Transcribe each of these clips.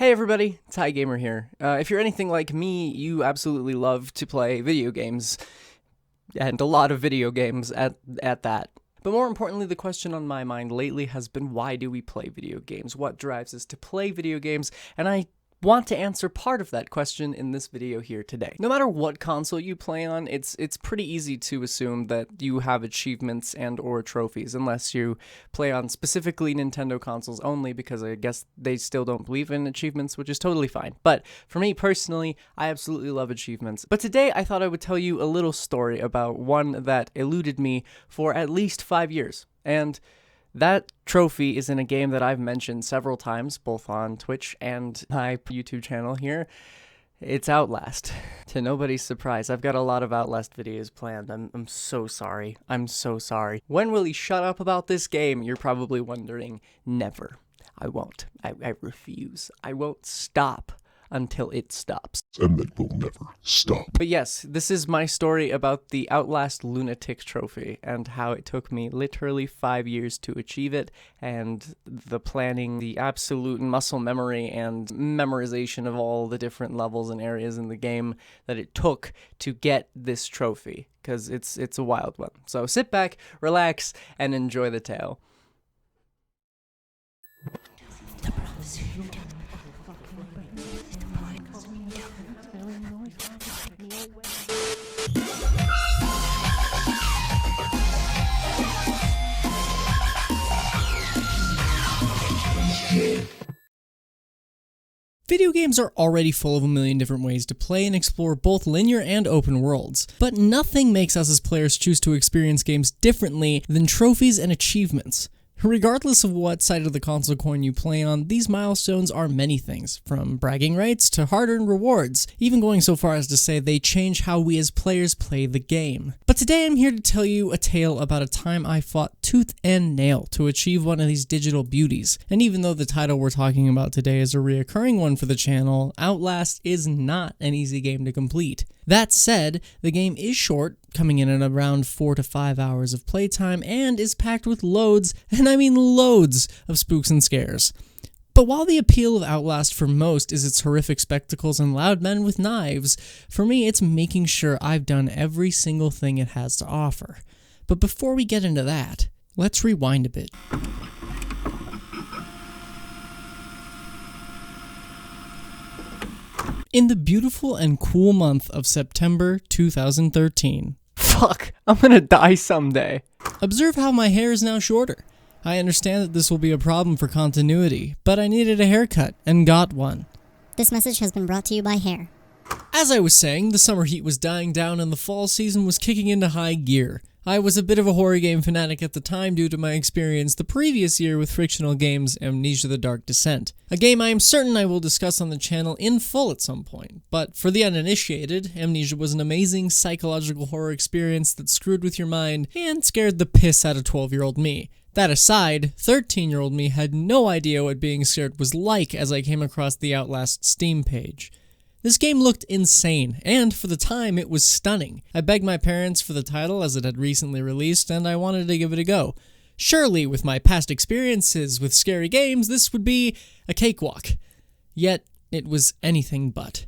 Hey everybody, TyGamer here. If you're anything like me, you absolutely love to play video games, and a lot of video games at that. But more importantly, the question on my mind lately has been, why do we play video games? What drives us to play video games? And I want to answer part of that question in this video here today. No matter what console you play on, it's pretty easy to assume that you have achievements and or trophies, unless you play on specifically Nintendo consoles only, because I guess they still don't believe in achievements, which is totally fine. But for me personally, I absolutely love achievements. But today I thought I would tell you a little story about one that eluded me for at least 5 years. And that trophy is in a game that I've mentioned several times, both on Twitch and my YouTube channel here. It's Outlast. To nobody's surprise, I've got a lot of Outlast videos planned. I'm so sorry. I'm so sorry. When will he shut up about this game? You're probably wondering. Never. I won't. I refuse. I won't stop until it stops. And that will never stop. But yes, this is my story about the Outlast Lunatic Trophy and how it took me literally 5 years to achieve it, and the planning, the absolute muscle memory and memorization of all the different levels and areas in the game that it took to get this trophy, because it's a wild one. So sit back, relax, and enjoy the tale. Video games are already full of a million different ways to play and explore both linear and open worlds, but nothing makes us as players choose to experience games differently than trophies and achievements. Regardless of what side of the console coin you play on, these milestones are many things, from bragging rights to hard-earned rewards, even going so far as to say they change how we as players play the game. But today I'm here to tell you a tale about a time I fought tooth and nail to achieve one of these digital beauties. And even though the title we're talking about today is a reoccurring one for the channel, Outlast is not an easy game to complete. That said, the game is short, coming in at around 4 to 5 hours of playtime, and is packed with loads, and I mean loads, of spooks and scares. But while the appeal of Outlast for most is its horrific spectacles and loud men with knives, for me it's making sure I've done every single thing it has to offer. But before we get into that, let's rewind a bit. In the beautiful and cool month of September 2013. Fuck, I'm gonna die someday. Observe how my hair is now shorter. I understand that this will be a problem for continuity, but I needed a haircut and got one. This message has been brought to you by Hair. As I was saying, the summer heat was dying down and the fall season was kicking into high gear. I was a bit of a horror game fanatic at the time due to my experience the previous year with fictional games Amnesia: The Dark Descent, a game I am certain I will discuss on the channel in full at some point. But for the uninitiated, Amnesia was an amazing psychological horror experience that screwed with your mind and scared the piss out of 12-year-old me. That aside, 13-year-old me had no idea what being scared was like as I came across the Outlast Steam page. This game looked insane, and for the time it was stunning. I begged my parents for the title as it had recently released, and I wanted to give it a go. Surely, with my past experiences with scary games, this would be a cakewalk. Yet, it was anything but.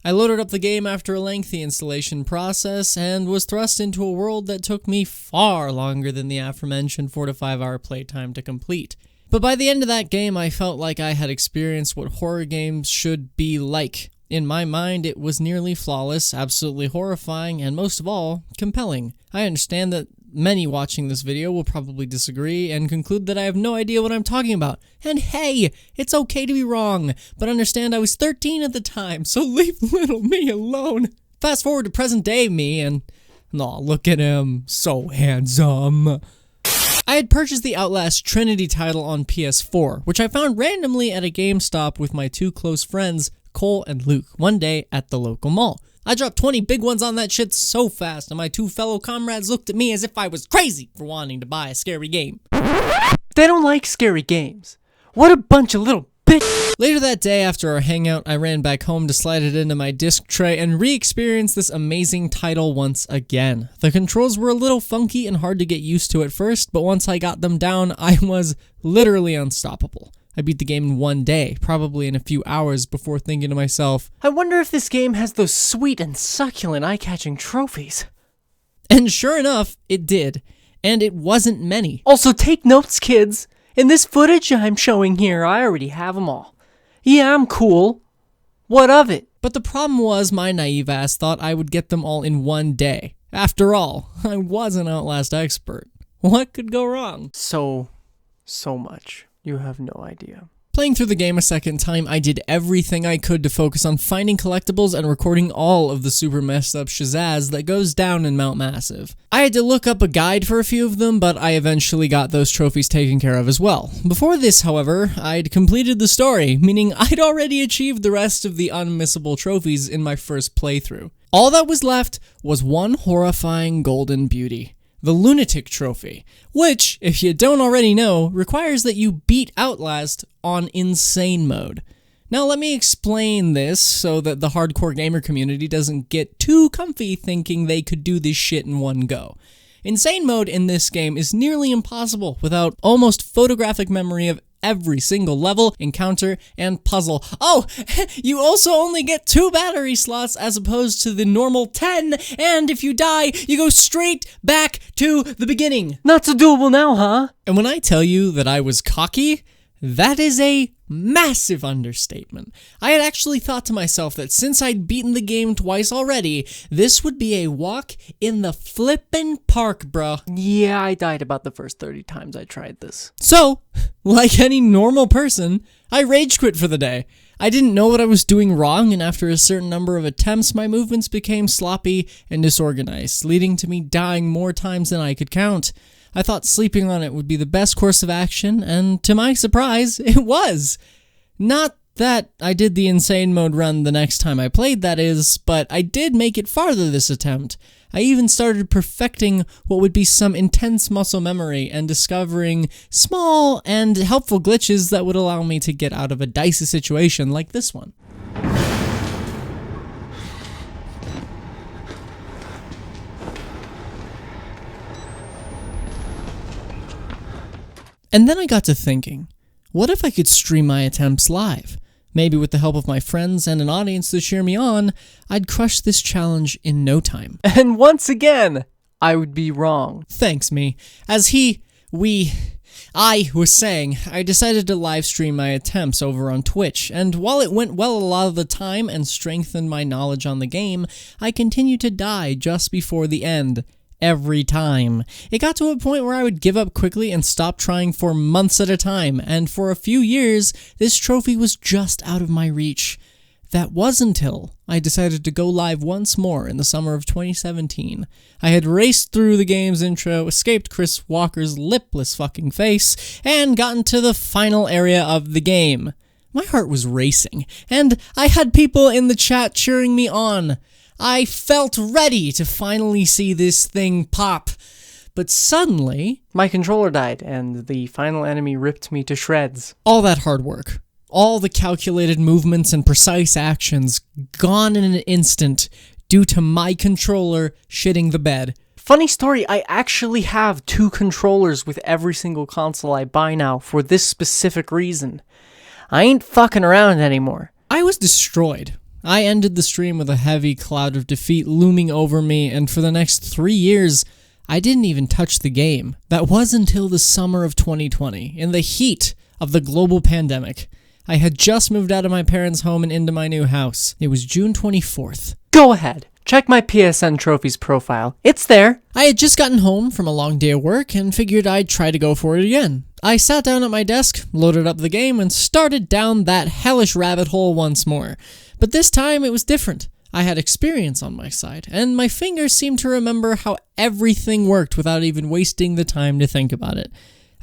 I loaded up the game after a lengthy installation process, and was thrust into a world that took me far longer than the aforementioned 4 to 5 hour playtime to complete. But by the end of that game, I felt like I had experienced what horror games should be like. In my mind, it was nearly flawless, absolutely horrifying, and most of all, compelling. I understand that many watching this video will probably disagree and conclude that I have no idea what I'm talking about. And hey, it's okay to be wrong, but understand I was 13 at the time, so leave little me alone. Fast forward to present day me, and aw, look at him, so handsome. I had purchased the Outlast Trinity title on PS4, which I found randomly at a GameStop with my two close friends, Cole and Luke, one day at the local mall. I dropped 20 big ones on that shit so fast, and my two fellow comrades looked at me as if I was crazy for wanting to buy a scary game. They don't like scary games. What a bunch of little bitch. Later that day, after our hangout, I ran back home to slide it into my disc tray and re-experience this amazing title once again. The controls were a little funky and hard to get used to at first, but once I got them down, I was literally unstoppable. I beat the game in one day, probably in a few hours, before thinking to myself, I wonder if this game has those sweet and succulent eye-catching trophies. and sure enough, it did. And it wasn't many. Also, take notes, kids. In this footage I'm showing here, I already have them all. Yeah, I'm cool. What of it? But the problem was my naive ass thought I would get them all in one day. After all, I was an Outlast expert. What could go wrong? So much. You have no idea. Playing through the game a second time, I did everything I could to focus on finding collectibles and recording all of the super messed up shazazz that goes down in Mount Massive. I had to look up a guide for a few of them, but I eventually got those trophies taken care of as well. Before this, however, I'd completed the story, meaning I'd already achieved the rest of the unmissable trophies in my first playthrough. All that was left was one horrifying golden beauty. The Lunatic Trophy, which, if you don't already know, requires that you beat Outlast on Insane Mode. Now let me explain this so that the hardcore gamer community doesn't get too comfy thinking they could do this shit in one go. Insane Mode in this game is nearly impossible without almost photographic memory of every single level, encounter, and puzzle. Oh, you also only get 2 battery slots as opposed to the normal 10, and if you die, you go straight back to the beginning. Not so doable now, huh? And when I tell you that I was cocky, that is a massive understatement. I had actually thought to myself that since I'd beaten the game twice already, this would be a walk in the flippin' park, bruh. Yeah, I died about the first 30 times I tried this. So, like any normal person, I rage quit for the day. I didn't know what I was doing wrong, and after a certain number of attempts, my movements became sloppy and disorganized, leading to me dying more times than I could count. I thought sleeping on it would be the best course of action, and to my surprise, it was. Not that I did the Insane Mode run the next time I played, that is, but I did make it farther this attempt. I even started perfecting what would be some intense muscle memory and discovering small and helpful glitches that would allow me to get out of a dicey situation like this one. And then I got to thinking, what if I could stream my attempts live? Maybe with the help of my friends and an audience to cheer me on, I'd crush this challenge in no time. And once again, I would be wrong. Thanks, me. As I was saying, I decided to live stream my attempts over on Twitch, and while it went well a lot of the time and strengthened my knowledge on the game, I continued to die just before the end. Every time. It got to a point where I would give up quickly and stop trying for months at a time, and for a few years, this trophy was just out of my reach. That was until I decided to go live once more in the summer of 2017. I had raced through the game's intro, escaped Chris Walker's lipless fucking face, and gotten to the final area of the game. My heart was racing, and I had people in the chat cheering me on. I felt ready to finally see this thing pop, but suddenly, my controller died, and the final enemy ripped me to shreds. All that hard work, all the calculated movements and precise actions, gone in an instant due to my controller shitting the bed. Funny story, I actually have 2 controllers with every single console I buy now for this specific reason. I ain't fucking around anymore. I was destroyed. I ended the stream with a heavy cloud of defeat looming over me, and for the next 3 years, I didn't even touch the game. That was until the summer of 2020, in the heat of the global pandemic. I had just moved out of my parents' home and into my new house. It was June 24th. Go ahead. Check my PSN Trophies profile. It's there. I had just gotten home from a long day of work and figured I'd try to go for it again. I sat down at my desk, loaded up the game, and started down that hellish rabbit hole once more. But this time it was different. I had experience on my side, and my fingers seemed to remember how everything worked without even wasting the time to think about it.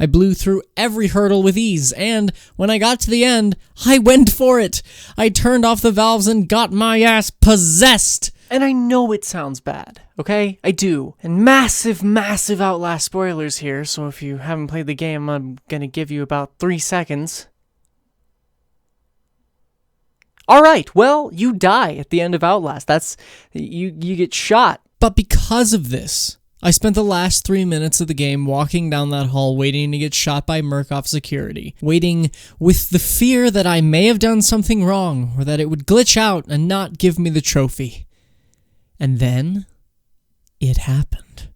I blew through every hurdle with ease, and when I got to the end, I went for it. I turned off the valves and got my ass possessed. And I know it sounds bad, okay? I do. And massive Outlast spoilers here, so if you haven't played the game, I'm gonna give you about 3 seconds. Alright, well, you die at the end of Outlast. You get shot. But because of this, I spent the last 3 minutes of the game walking down that hall waiting to get shot by Murkoff security, waiting with the fear that I may have done something wrong or that it would glitch out and not give me the trophy. And then, it happened.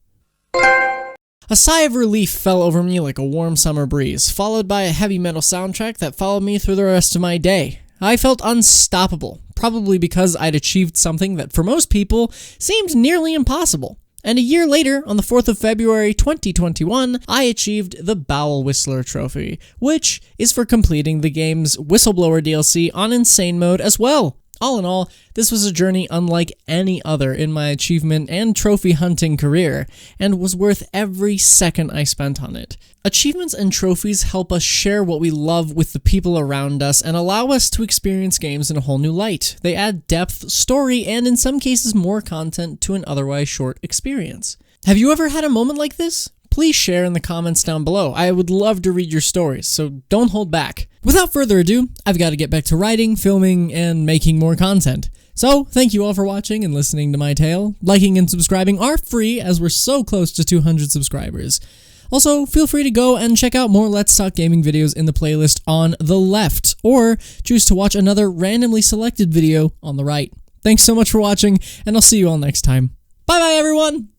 A sigh of relief fell over me like a warm summer breeze, followed by a heavy metal soundtrack that followed me through the rest of my day. I felt unstoppable, probably because I'd achieved something that for most people seemed nearly impossible. And a year later, on the 4th of February 2021, I achieved the Bowel Whistler Trophy, which is for completing the game's Whistleblower DLC on Insane Mode as well. All in all, this was a journey unlike any other in my achievement and trophy hunting career, and was worth every second I spent on it. Achievements and trophies help us share what we love with the people around us and allow us to experience games in a whole new light. They add depth, story, and in some cases more content to an otherwise short experience. Have you ever had a moment like this? Please share in the comments down below. I would love to read your stories, so don't hold back. Without further ado, I've got to get back to writing, filming, and making more content. So, thank you all for watching and listening to my tale. Liking and subscribing are free, as we're so close to 200 subscribers. Also, feel free to go and check out more Let's Talk Gaming videos in the playlist on the left, or choose to watch another randomly selected video on the right. Thanks so much for watching, and I'll see you all next time. Bye-bye, everyone!